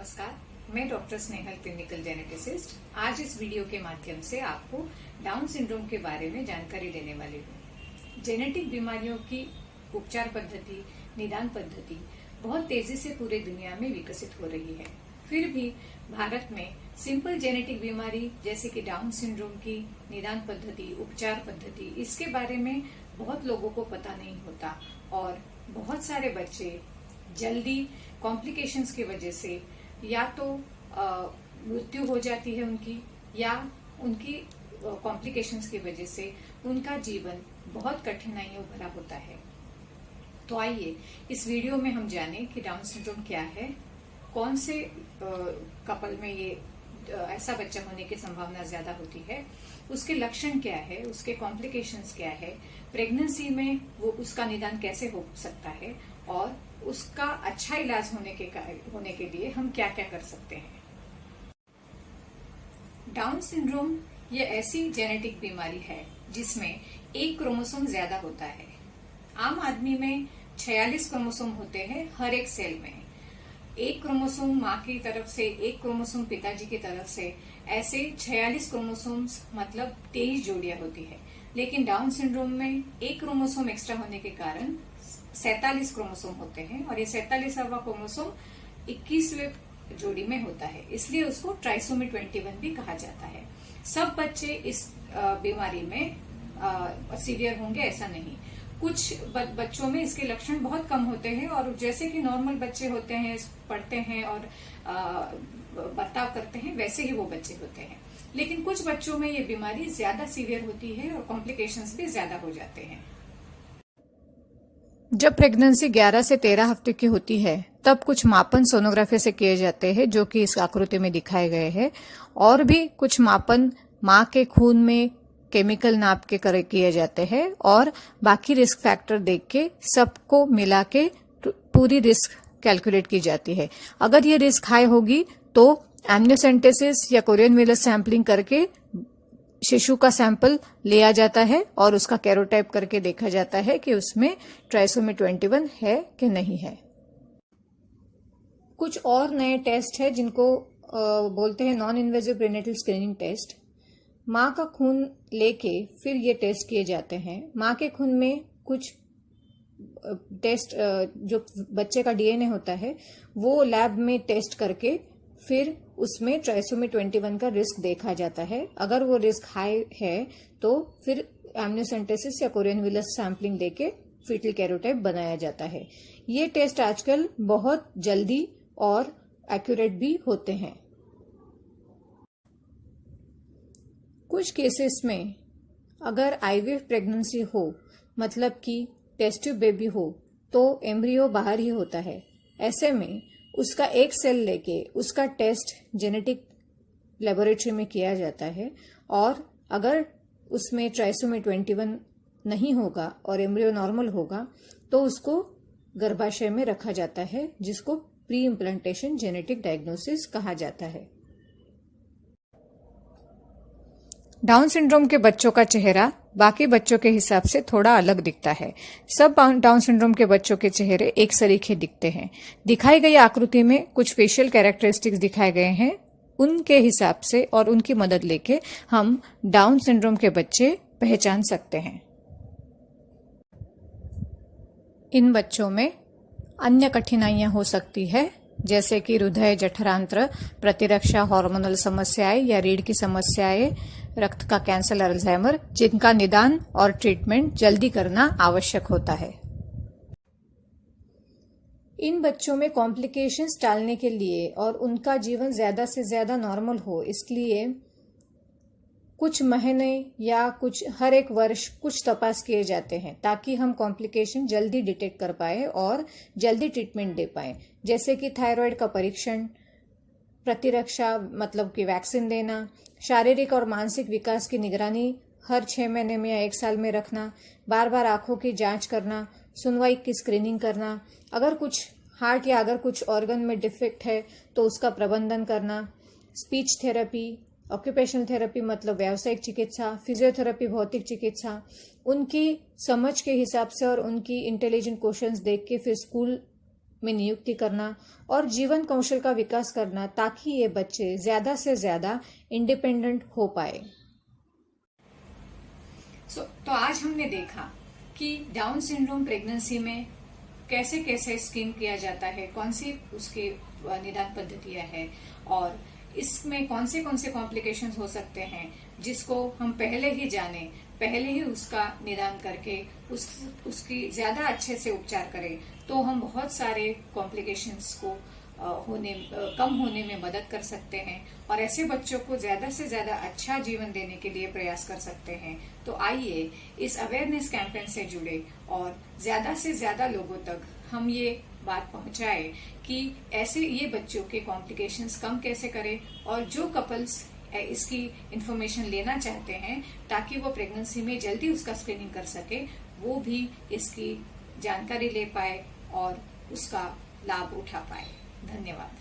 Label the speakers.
Speaker 1: नमस्कार, मैं doctor Snehal clinical geneticist. आज इस वीडियो के माध्यम से आपको डाउन सिंड्रोम के बारे में जानकारी देने वाली हूँ। जेनेटिक बीमारियों की उपचार पद्धति, निदान पद्धति बहुत तेजी से पूरी दुनिया में विकसित हो रही है। फिर भी भारत में सिंपल जेनेटिक बीमारी जैसे कि डाउन सिंड्रोम की निदान पद्धति, उपचार पद्धति, इसके बारे में बहुत लोगों को पता नहीं होता और बहुत सारे बच्चे जल्दी कॉम्प्लिकेशंस की वजह से या तो मृत्यु हो जाती है उनकी, या उनकी कॉम्प्लिकेशंस की वजह से उनका जीवन बहुत कठिनाइयों भरा होता है। तो आइए इस वीडियो में हम जानें कि डाउन सिंड्रोम क्या है, कौन से कपल में ये ऐसा बच्चा होने की संभावना ज्यादा होती है, उसके लक्षण क्या है, उसके कॉम्प्लिकेशंस क्या है, प्रेगनेंसी में वो उसका निदान कैसे हो सकता है और उसका अच्छा इलाज होने के लिए हम क्या क्या कर सकते हैं। डाउन सिंड्रोम ये ऐसी जेनेटिक बीमारी है जिसमें एक क्रोमोसोम ज्यादा होता है। आम आदमी में 46 क्रोमोसोम होते हैं हर एक सेल में। एक क्रोमोसोम माँ की तरफ से, एक क्रोमोसोम पिताजी की तरफ से, ऐसे 46 क्रोमोसोम्स मतलब 23 जोड़ियां होती है। लेकिन डाउन सिंड्रोम में एक क्रोमोसोम एक्स्ट्रा होने के कारण 47 क्रोमोसोम होते हैं और ये 47वां क्रोमोसोम 21वें जोड़ी में होता है, इसलिए उसको ट्राइसोमी 21 भी कहा जाता है। सब बच्चे इस बीमारी में सीवियर होंगे ऐसा नहीं। कुछ बच्चों में इसके लक्षण बहुत कम होते हैं और जैसे कि नॉर्मल बच्चे होते हैं, पढ़ते हैं और बर्ताव करते हैं, वैसे ही वो बच्चे होते हैं। लेकिन कुछ बच्चों में ये बीमारी ज्यादा सीवियर होती है और कॉम्प्लिकेशंस भी ज्यादा हो जाते हैं।
Speaker 2: जब प्रेगनेंसी 11 से 13 हफ्ते की होती है तब कुछ मापन सोनोग्राफी से किए जाते हैं, जो कि इस आकृति में दिखाए गए हैं। और भी कुछ मापन मां के खून में केमिकल नाप के किए जाते हैं और बाकी रिस्क फैक्टर देख के सबको मिला के पूरी रिस्क कैलकुलेट की जाती है। अगर ये रिस्क हाई होगी तो एम्नियोसेंटेसिस या कोरियन वेलस सैंपलिंग करके शिशु का सैंपल लिया जाता है और उसका कैरोटाइप करके देखा जाता है कि उसमें ट्राइसोमी 21 है कि नहीं है। कुछ और नए टेस्ट है जिनको बोलते हैं non invasive prenatal screening test. मां का खून लेके फिर ये टेस्ट किए जाते हैं। मां के खून में कुछ टेस्ट जो बच्चे का डीएनए होता है वो लैब में टेस्ट करके फिर उसमें ट्राइसोमी 21 का रिस्क देखा जाता है। अगर वो रिस्क हाई है तो फिर एम्नियोसेंटेसिस या कोरियन वेलस सैंपलिंग देके फीटल कैरोटाइप बनाया जाता है। ये टेस्ट आजकल बहुत जल्दी और एक्यूरेट भी होते हैं। कुछ केसेस में अगर आईवीएफ प्रेगनेंसी हो, मतलब कि टेस्ट ट्यूब बेबी हो, तो एम्ब्रियो बाहर ही होता है। ऐसे में उसका एक सेल लेके उसका टेस्ट जेनेटिक लेबोरेटरी में किया जाता है और अगर उसमें ट्राइसोमी 21 नहीं होगा और एम्ब्रियो नॉर्मल होगा तो उसको गर्भाशय में रखा जाता है, जिसको प्री इम्प्लांटेशन जेनेटिक डायग्नोसिस कहा जाता है। डाउन सिंड्रोम के बच्चों का चेहरा बाकी बच्चों के हिसाब से थोड़ा अलग दिखता है। सब डाउन सिंड्रोम के बच्चों के चेहरे एक सरीखे दिखते हैं। दिखाई गई आकृति में कुछ फेशियल कैरेक्टरिस्टिक्स दिखाए गए हैं, उनके हिसाब से और उनकी मदद लेके हम डाउन सिंड्रोम के बच्चे पहचान सकते हैं। इन बच्चों में अन्य कठिनाइयां हो सकती है, जैसे कि हृदय, जठरांत्र, प्रतिरक्षा, हार्मोनल समस्याएं या रीढ़ की समस्याएं, रक्त का कैंसर, अल्जाइमर, जिनका निदान और ट्रीटमेंट जल्दी करना आवश्यक होता है। इन बच्चों में कॉम्प्लिकेशंस टालने के लिए और उनका जीवन ज्यादा से ज्यादा नॉर्मल हो, इसलिए कुछ महीने या कुछ हर एक वर्ष कुछ तपास किए जाते हैं ताकि हम कॉम्प्लिकेशन जल्दी डिटेक्ट कर पाए और जल्दी ट्रीटमेंट दे पाए। जैसे कि थायराइड का परीक्षण, प्रतिरक्षा मतलब कि वैक्सीन देना, शारीरिक और मानसिक विकास की निगरानी हर 6 महीने में या 1 साल में रखना, बार बार आंखों की जांच करना, सुनवाई की स्क्रीनिंग करना, अगर कुछ हार्ट या अगर कुछ ऑर्गन में डिफेक्ट है तो उसका प्रबंधन करना, स्पीच थेरेपी, ऑक्यूपेशनल थेरेपी मतलब व्यावसायिक चिकित्सा, फिजियोथेरेपी भौतिक चिकित्सा, उनकी समझ के हिसाब से और उनकी इंटेलिजेंट क्वेश्चंस देख के फिर स्कूल में नियुक्ति करना और जीवन कौशल का विकास करना ताकि ये बच्चे ज्यादा से ज्यादा इंडिपेंडेंट हो पाए।
Speaker 1: तो आज हमने देखा कि डाउन सिंड्रोम प्रेगनेंसी में कैसे कैसे स्क्रीन किया जाता है, कौन सी उसकी निदान पद्धतियां हैं और इसमें कौन से कॉम्प्लिकेशंस हो सकते हैं, जिसको हम पहले ही जाने, पहले ही उसका निदान करके उसकी ज्यादा अच्छे से उपचार करें तो हम बहुत सारे कॉम्प्लिकेशंस को कम होने में मदद कर सकते हैं और ऐसे बच्चों को ज्यादा से ज्यादा अच्छा जीवन देने के लिए प्रयास कर सकते हैं। तो आइए इस अवेयरनेस कैंपेन से जुड़े और ज्यादा से ज्यादा लोगों तक हम ये बात पहुंचाए कि ऐसे ये बच्चों के कॉम्प्लिकेशंस कम कैसे करें और जो कपल्स इसकी इंफॉर्मेशन लेना चाहते हैं ताकि वो प्रेगनेंसी में जल्दी उसका स्क्रीनिंग कर सके, वो भी इसकी जानकारी ले पाए और उसका लाभ उठा पाए। धन्यवाद।